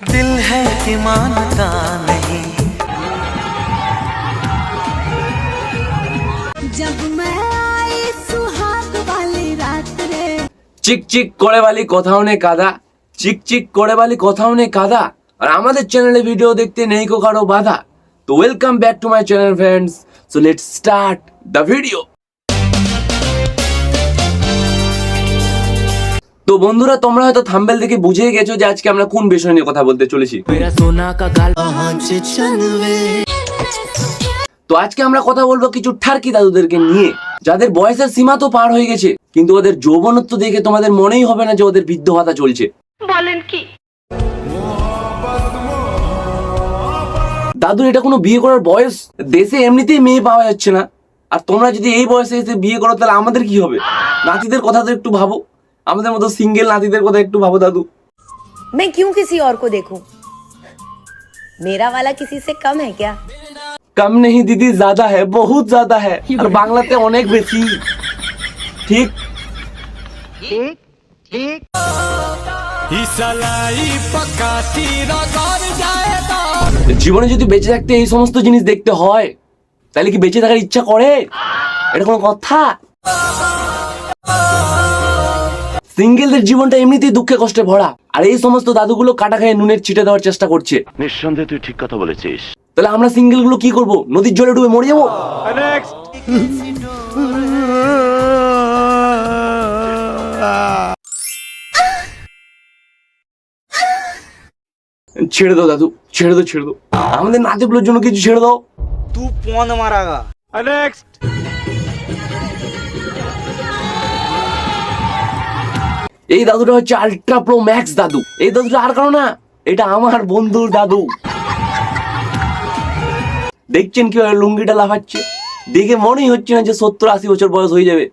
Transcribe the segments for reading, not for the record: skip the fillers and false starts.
दिल है कि मानता नहीं। जब मैं आई सुहाग वाली रात रे। চিক চিক করে বালি কোথাও নেই কাদা, চিক চিক করে বালি কোথাও নেই কাদা, আর আমাদের চ্যানেলে ভিডিও দেখতে নেই কো কারো বাধা। তো welcome back to my channel friends, so let's start the video. তো বন্ধুরা, তোমরা হয়তো থাম্বনেল দেখে বুঝেই গেছো যে আজকে আমরা কোন বিষয় নিয়ে কথা বলতে চলেছি। তো আজকে আমরা কথা বলবো কিছু ঠারকি দাদুদেরকে নিয়ে, যাদের বয়সের সীমা তো পার হয়ে গেছে, কিন্তু ওদের যৌবনত্ব দেখে তোমাদের মনেই হবে না যে ওদের বৃদ্ধ ভাতা চলছে। বলেন কি? দাদু, এটা কোনো বিয়ে করার বয়স? দেশে এমনিতেই মেয়ে পাওয়া যাচ্ছে না, আর তোমরা যদি এই বয়সে এসে বিয়ে করো তাহলে আমাদের কি হবে? নাতিদের কথা তো একটু ভাবো, আমাদের মতো সিঙ্গেল নাতিদের কথা একটু ভাবো দাদু। मैं क्यों किसी और को देखूं? मेरा वाला किसी से कम है क्या? কম নেই দিদি, জ্যাদা হ্যায়, বহুত জ্যাদা হ্যায়, আর বাংলাতে অনেক বেশি। ঠিক জীবনে যদি বেঁচে থাকতে এই সমস্ত জিনিস দেখতে হয়, তাহলে কি বেঁচে থাকার ইচ্ছা করে? এটা কোনো কথা? সিঙ্গেলদের জীবনটা এমনিতেই দুঃখে কষ্টে ভরা, আর এই সমস্ত দাদুগুলো কাটা খায় নুনের ছিটে দেওয়ার চেষ্টা করছে। নিঃসন্দেহে তুই ঠিক কথা বলেছিস। তাহলে আমরা সিঙ্গেল গুলো কি করবো? নদীর জলে ডুবে মরে যাবো? ছেড়ে দাও দাদু, ছেড়ে দাও, ছেড়ে দাও, আমাদের নাতিগুলোর জন্য কিছু ছেড়ে দাও। तू पौन मारागा। এই দাদুটা হচ্ছে আল্ট্রা প্রো ম্যাক্স দাদু। এই দাদুটা আর কারো না, এটা আমার বন্ধুর দাদু। দেখছেন কিভাবে লুঙ্গিটা লাফাচ্ছে? দেখে মনেই হচ্ছে না যে 70-80 বছর বয়স হয়ে যাবে।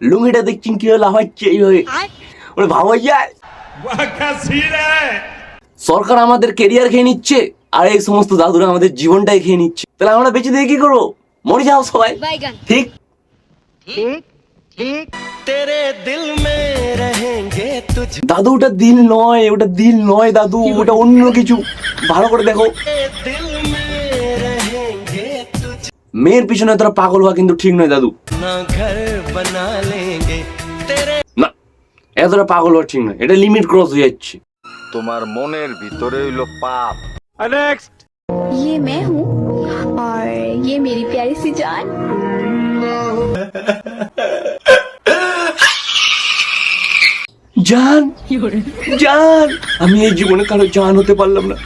লুঙ্গিটা দেখছেন কিভাবে লাফাচ্ছে এইভাবে, ওরে ভাবা যায়। সরকার আমাদের কেরিয়ার খেয়ে নিচ্ছে, আর এই সমস্ত দাদুরা আমাদের জীবনটাই খেয়ে নিচ্ছে। তাহলে আমরা বেঁচে দিয়ে কি করবো? মরে যাও সবাই। ঠিক तेरे दिल में रहेंगे तुझ। দাদু, ওটা দিল নয়, ওটা দিল নয় দাদু, ওটা অন্য কিছু। ভালো করে দেখো। दिल में रहेंगे तुझ। মেয়ের পিছনে তোরা পাগল হওয়া কিন্তু ঠিক নয় দাদু। ना घर बना लेंगे तेरे। না, এতটা পাগল হওয়া ঠিক নয়, এটা লিমিট ক্রস হয়ে যাচ্ছে। তোমার মনের ভিতরে হইলো পাপ। ये मैं हूँ और ये मेरी प्यारी सी जान। জান, জান, আমি এই জীবনে কারো জান হতে পারলাম না।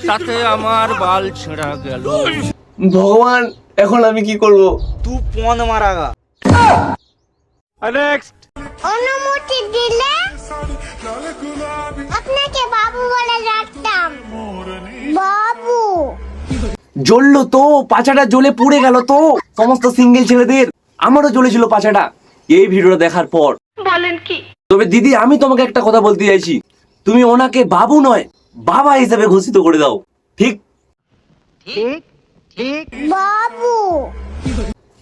साथे আমার বাল ছিঁড়া গেল। ভগবান, এখন আমি কি করব? तू पौन मारागा। অনুমতি দিলে আপনাকে বাবু বলে ডাকতাম। বাবু জ্বললো তো, পাছাটা জ্বলে পুড়ে গেল তো সমস্ত সিঙ্গেল ছেলেদের। আমারও জ্বলেছিল পাছাটা এই ভিডিওটা দেখার পর। বলেন কি? তবে দিদি, আমি তোমাকে একটা কথা বলতে চাইছি, তুমি ওনাকে বাবু নয় বাবা হিসেবে ঘোষিত করে দাও। ঠিক বাবু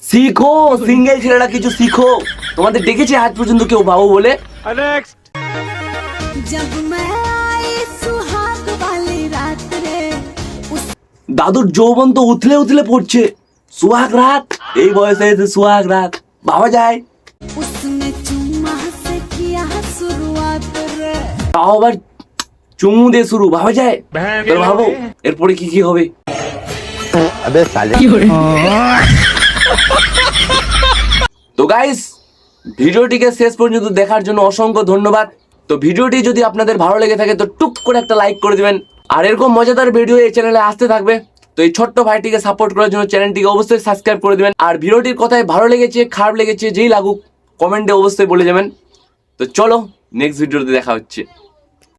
শিখো, সিঙ্গেল ছেলেরা কিছু শিখো। তোমাদের দেখেছি আজ পর্যন্ত কেউ বাবু বলে? जब मैं आई सुहाग वाली रात रे। দাদুর যৌবন তো উথলে উথলে পড়ছে। সুহাগ রাত, এই বয়সে এসে সুহাগ রাত ভাবা যায়? उसने चुम्मा से किया शुरुआत रे। তাও আবার চুমু দিয়ে শুরু, ভাবা যায়? এবার ভাবো এরপরে কি কি হবে। তো গাইস, ভিডিওটিকে শেষ পর্যন্ত দেখার জন্য অসংখ্য ধন্যবাদ। তো ভিডিওটি যদি আপনাদের ভালো লেগে থাকে তো টুক করে একটা লাইক করে দিবেন, আর এরকম মজাদার ভিডিও এই চ্যানেলে আসতে থাকবে। তো এই ছোট্ট ভাইটিকে সাপোর্ট করার জন্য চ্যানেলটিকে অবশ্যই সাবস্ক্রাইব করে দিবেন। আর ভিডিওটির কথায় ভালো লেগেছে, খারাপ লেগেছে, যেই লাগুক কমেন্টে অবশ্যই বলে যাবেন। তো চলো, নেক্সট ভিডিওতে দেখা হচ্ছে।